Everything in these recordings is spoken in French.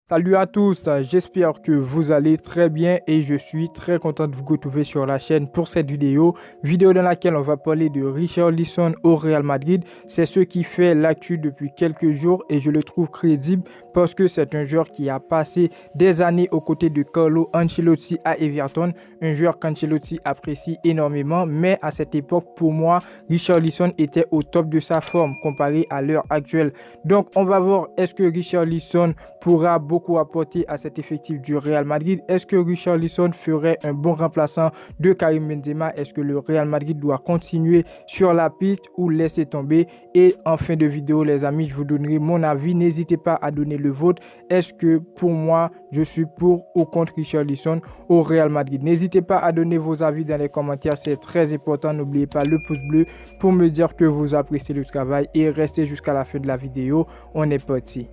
Salut à tous, j'espère que vous allez très bien et je suis très content de vous retrouver sur la chaîne pour cette vidéo dans laquelle on va parler de Richarlison au Real Madrid. C'est ce qui fait l'actu depuis quelques jours et je le trouve crédible parce que c'est un joueur qui a passé des années aux côtés de Carlo Ancelotti à Everton, un joueur qu'Ancelotti apprécie énormément, mais à cette époque, pour moi, Richarlison était au top de sa forme comparé à l'heure actuelle. Donc on va voir, est-ce que Richarlison pourra beaucoup apporter à cet effectif du Real Madrid? Est-ce que Richarlison ferait un bon remplaçant de Karim Benzema? Est-ce que le Real Madrid doit continuer sur la piste ou laisser tomber? Et en fin de vidéo, les amis, je vous donnerai mon avis. N'hésitez pas à donner le vôtre. Est-ce que pour moi, je suis pour ou contre Richarlison au Real Madrid? N'hésitez pas à donner vos avis dans les commentaires. C'est très important. N'oubliez pas le pouce bleu pour me dire que vous appréciez le travail et restez jusqu'à la fin de la vidéo. On est parti.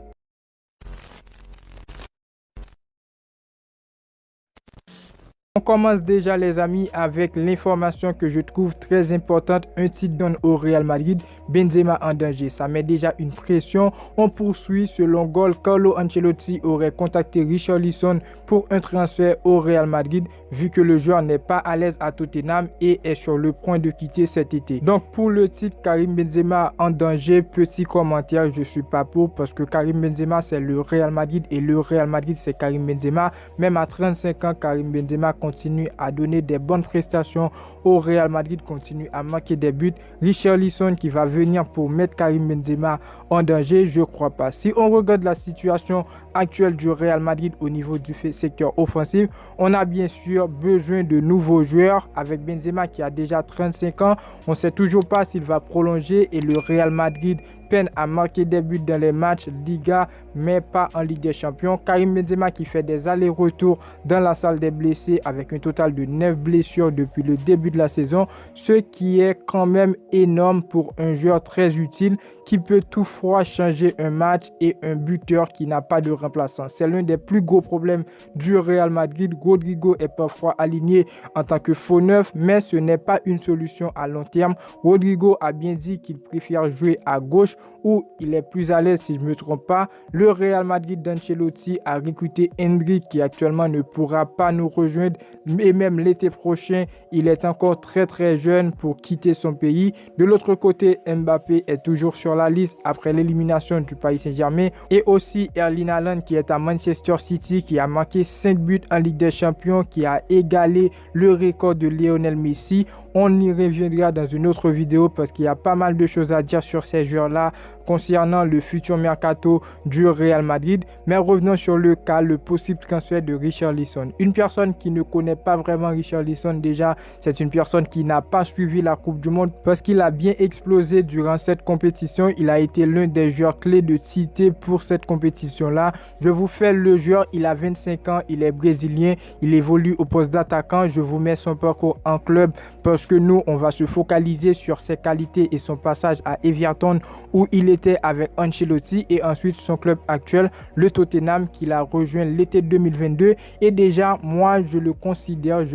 On commence déjà les amis avec l'information que je trouve très importante. Un titre donne au Real Madrid, Benzema en danger. Ça met déjà une pression. On poursuit. Selon Goal, Carlo Ancelotti aurait contacté Richarlison pour un transfert au Real Madrid vu que le joueur n'est pas à l'aise à Tottenham et est sur le point de quitter cet été. Donc pour le titre Karim Benzema en danger, petit commentaire, je suis pas pour parce que Karim Benzema c'est le Real Madrid et le Real Madrid c'est Karim Benzema. Même à 35 ans, Karim Benzema continue à donner des bonnes prestations au Real Madrid, continue à marquer des buts. Richarlison qui va venir pour mettre Karim Benzema en danger, je crois pas. Si on regarde la situation actuelle du Real Madrid au niveau du secteur offensif, on a bien sûr besoin de nouveaux joueurs avec Benzema qui a déjà 35 ans. On ne sait toujours pas s'il va prolonger et le Real Madrid peine à marquer des buts dans les matchs Liga mais pas en Ligue des Champions. Karim Benzema qui fait des allers-retours dans la salle des blessés avec un total de 9 blessures depuis le début de la saison, ce qui est quand même énorme pour un joueur très utile qui peut toutefois changer un match et un buteur qui n'a pas de remplaçant. C'est l'un des plus gros problèmes du Real Madrid. Rodrigo est parfois aligné en tant que faux neuf, mais ce n'est pas une solution à long terme. Rodrigo a bien dit qu'il préfère jouer à gauche où il est plus à l'aise si je ne me trompe pas. Le Real Madrid d'Ancelotti a recruté Endrick qui actuellement ne pourra pas nous rejoindre et même l'été prochain, il est encore très jeune pour quitter son pays. De l'autre côté, Mbappé est toujours sur la liste après l'élimination du Paris Saint-Germain et aussi Erling Haaland qui est à Manchester City qui a marqué 5 buts en Ligue des Champions, qui a égalé le record de Lionel Messi. On y reviendra dans une autre vidéo parce qu'il y a pas mal de choses à dire sur ces joueurs-là concernant le futur mercato du Real Madrid. Mais revenons sur le cas, le possible transfert de Richarlison. Une personne qui ne connaît pas vraiment Richarlison déjà, c'est une personne qui n'a pas suivi la Coupe du Monde parce qu'il a bien explosé durant cette compétition. Il a été l'un des joueurs clés de cité pour cette compétition-là. Je vous fais le joueur, il a 25 ans, il est brésilien, il évolue au poste d'attaquant. Je vous mets son parcours en club parce que nous, on va se focaliser sur ses qualités et son passage à Everton où il était avec Ancelotti et ensuite son club actuel, le Tottenham, qu'il a rejoint l'été 2022. Et déjà, moi, je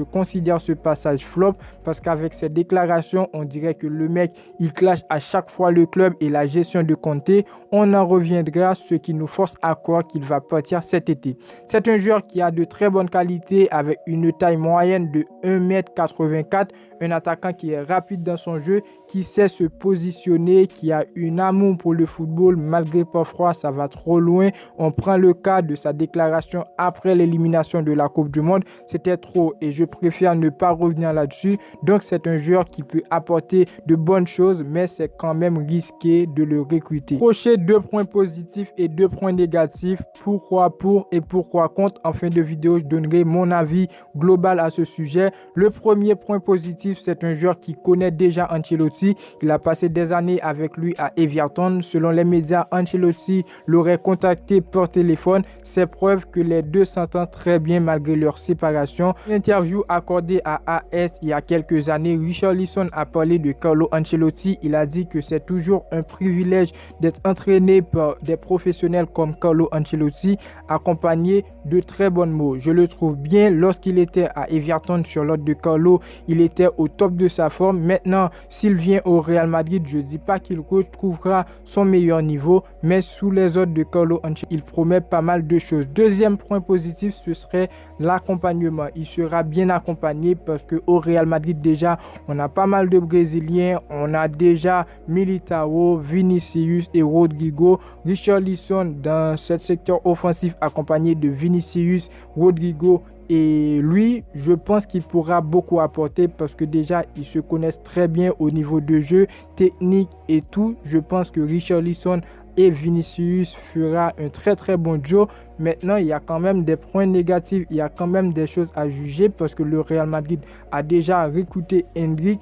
considère ce passage flop parce qu'avec ses déclarations, on dirait que le mec, il clash à chaque fois le club et la gestion de Conte. On en reviendra, ce qui nous force à croire qu'il va partir cet été. C'est un joueur qui a de très bonnes qualités avec une taille moyenne de 1m84, un attaquant qui est rapide dans son jeu, qui sait se positionner, qui a une amour pour le football malgré parfois ça va trop loin. On prend le cas de sa déclaration après l'élimination de la Coupe du Monde, c'était trop et je préfère ne pas revenir là-dessus. Donc c'est un joueur qui peut apporter de bonnes choses mais c'est quand même risqué de le recruter. Prochain 2 points positifs et 2 points négatifs, pourquoi pour et pourquoi contre. En fin de vidéo, je donnerai mon avis global à ce sujet. Le premier point positif, c'est un joueur qui connaît déjà Ancelotti. Il a passé des années avec lui à Everton. Selon les médias, Ancelotti l'aurait contacté par téléphone. C'est preuve que les deux s'entendent très bien malgré leur séparation. Une interview accordée à AS il y a quelques années, Richarlison a parlé de Carlo Ancelotti. Il a dit que c'est toujours un privilège d'être entraîné par des professionnels comme Carlo Ancelotti, accompagné de très bons mots. Je le trouve bien. Lorsqu'il était à Everton sur l'ordre de Carlo, il était au top de sa forme. Maintenant, s'il vient au Real Madrid, je ne dis pas qu'il retrouvera son meilleur niveau, mais sous les ordres de Carlo Ancelotti, il promet pas mal de choses. Deuxième point positif, ce serait l'accompagnement. Il sera bien accompagné parce qu'au Real Madrid, déjà, on a pas mal de Brésiliens. On a déjà Militao, Vinicius et Rodrigo. Richarlison dans ce secteur offensif accompagné de Vinicius, Rodrigo. Et lui, je pense qu'il pourra beaucoup apporter parce que déjà, ils se connaissent très bien au niveau de jeu, technique et tout. Je pense que Richarlison et Vinicius fera un très bon duo. Maintenant, il y a quand même des points négatifs, il y a quand même des choses à juger parce que le Real Madrid a déjà recruté Endrick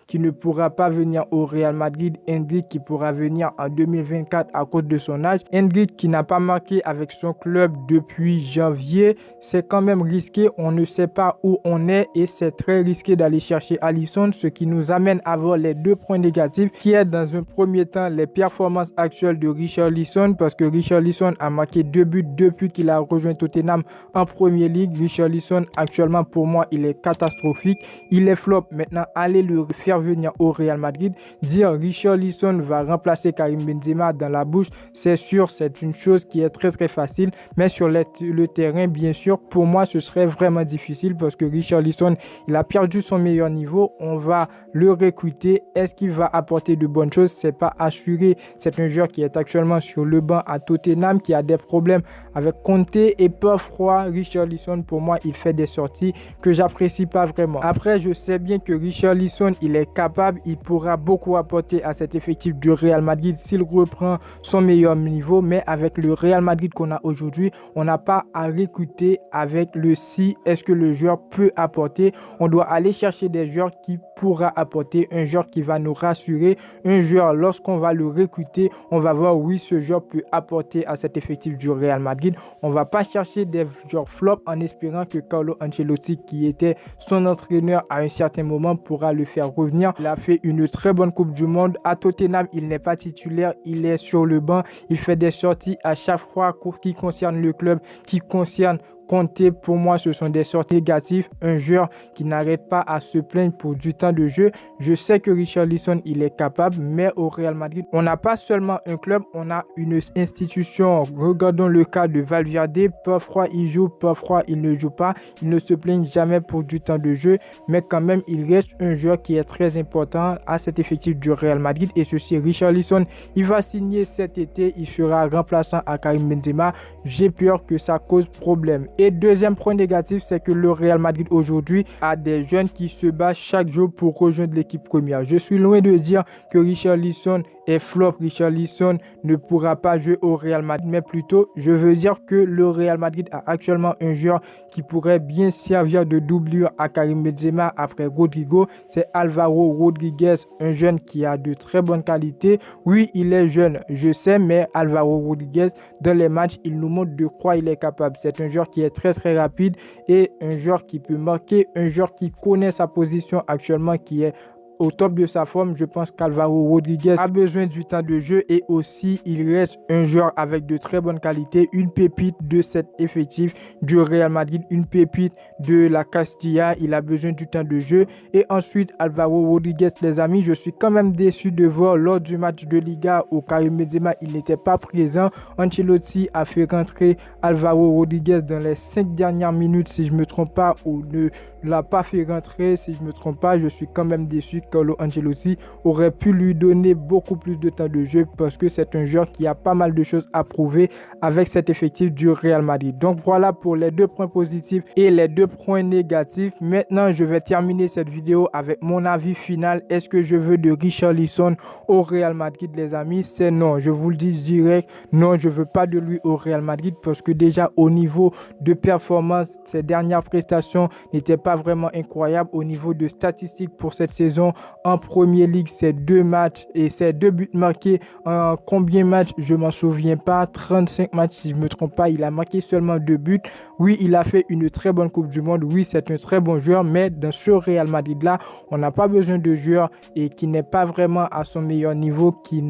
qui ne pourra pas venir au Real Madrid, Endrick qui pourra venir en 2024 à cause de son âge, Endrick qui n'a pas marqué avec son club depuis janvier. C'est quand même risqué, on ne sait pas où on est et c'est très risqué d'aller chercher Alisson, ce qui nous amène à voir les deux points négatifs qui est dans un premier temps les performances actuelles de Richarlison parce que Richarlison a marqué 2 buts depuis qu'il a rejoint Tottenham en Premier League. Richarlison, actuellement, pour moi, il est catastrophique. Il est flop. Maintenant, allez le faire venir au Real Madrid. Dire Richarlison va remplacer Karim Benzema dans la bouche, c'est sûr, c'est une chose qui est très facile. Mais sur le terrain, bien sûr, pour moi, ce serait vraiment difficile parce que Richarlison, il a perdu son meilleur niveau. On va le recruter. Est-ce qu'il va apporter de bonnes choses? C'est pas assuré. C'est un joueur qui est actuellement sur le banc à Tottenham, qui a des problèmes avec Conte et parfois Richarlison, pour moi, il fait des sorties que j'apprécie pas vraiment. Après, je sais bien que Richarlison, il est capable, il pourra beaucoup apporter à cet effectif du Real Madrid s'il reprend son meilleur niveau, mais avec le Real Madrid qu'on a aujourd'hui, on n'a pas à recruter avec le si est-ce que le joueur peut apporter. On doit aller chercher des joueurs qui pourra apporter, un joueur qui va nous rassurer, un joueur lorsqu'on va le recruter, on va voir oui, ce joueur peut apporter à cet effectif du Real Madrid. On va pas chercher des joueurs flop en espérant que Carlo Ancelotti, qui était son entraîneur à un certain moment, pourra le faire revenir. Il a fait une très bonne Coupe du Monde. À Tottenham, il n'est pas titulaire, il est sur le banc. Il fait des sorties à chaque fois qui concerne le club, qui concerne Conte. Pour moi, ce sont des sorties négatives. Un joueur qui n'arrête pas à se plaindre pour du temps de jeu. Je sais que Richarlison, il est capable, mais au Real Madrid, on n'a pas seulement un club, on a une institution. Regardons le cas de Valverde. Parfois, il joue, parfois, il ne joue pas. Il ne se plaigne jamais pour du temps de jeu, mais quand même, il reste un joueur qui est très important à cet effectif du Real Madrid. Et ceci, Richarlison, il va signer cet été. Il sera remplaçant à Karim Benzema. J'ai peur que ça cause problème. Et deuxième point négatif, c'est que le Real Madrid aujourd'hui a des jeunes qui se battent chaque jour pour rejoindre l'équipe première. Je suis loin de dire que Richarlison est flop. Richarlison ne pourra pas jouer au Real Madrid, mais plutôt je veux dire que le Real Madrid a actuellement un joueur qui pourrait bien servir de doublure à Karim Benzema après Rodrigo. C'est Alvaro Rodriguez, un jeune qui a de très bonnes qualités. Oui, il est jeune, je sais, mais Alvaro Rodriguez, dans les matchs, il nous montre de quoi il est capable. C'est un joueur qui est très rapide et un joueur qui peut marquer, un joueur qui connaît sa position actuellement, qui est au top de sa forme. Je pense qu'Alvaro Rodriguez a besoin du temps de jeu et aussi il reste un joueur avec de très bonnes qualités, une pépite de cet effectif du Real Madrid, une pépite de la Castilla. Il a besoin du temps de jeu. Et ensuite Alvaro Rodriguez, les amis, je suis quand même déçu de voir lors du match de Liga où Karim Benzema il n'était pas présent. Ancelotti a fait rentrer Alvaro Rodriguez dans les 5 dernières minutes si je me trompe pas, ou ne l'a pas fait rentrer si je me trompe pas. Je suis quand même déçu. Carlo Ancelotti aurait pu lui donner beaucoup plus de temps de jeu parce que c'est un joueur qui a pas mal de choses à prouver avec cet effectif du Real Madrid. Donc voilà pour les deux points positifs et les deux points négatifs. Maintenant, je vais terminer cette vidéo avec mon avis final. Est-ce que je veux de Richarlison au Real Madrid, les amis? C'est non. Je vous le dis direct. Non, je veux pas de lui au Real Madrid parce que déjà au niveau de performance, ses dernières prestations n'étaient pas vraiment incroyables. Au niveau de statistiques pour cette saison, en Premier League, c'est 2 matchs et c'est 2 buts marqués en combien de matchs? Je m'en souviens pas. 35 matchs si je me trompe pas. Il a marqué seulement 2 buts. Oui, il a fait une très bonne Coupe du Monde. Oui, c'est un très bon joueur, mais dans ce Real Madrid là, on n'a pas besoin de joueur et qui n'est pas vraiment à son meilleur niveau, qui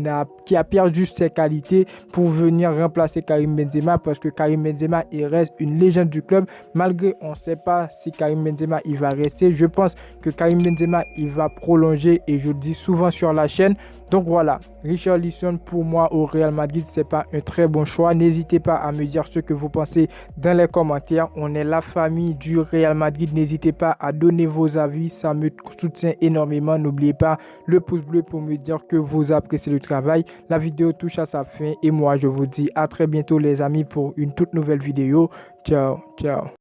a perdu ses qualités pour venir remplacer Karim Benzema, parce que Karim Benzema il reste une légende du club. Malgré on ne sait pas si Karim Benzema il va rester. Je pense que Karim Benzema il va prolonger et je le dis souvent sur la chaîne, Donc voilà, Richarlison pour moi au Real Madrid, c'est pas un très bon choix. N'hésitez pas à me dire ce que vous pensez dans les commentaires. On est la famille du Real Madrid. N'hésitez pas à donner vos avis, ça me soutient énormément. N'oubliez pas le pouce bleu pour me dire que vous appréciez le travail. La vidéo touche à sa fin et moi je vous dis à très bientôt les amis pour une toute nouvelle vidéo. Ciao, ciao.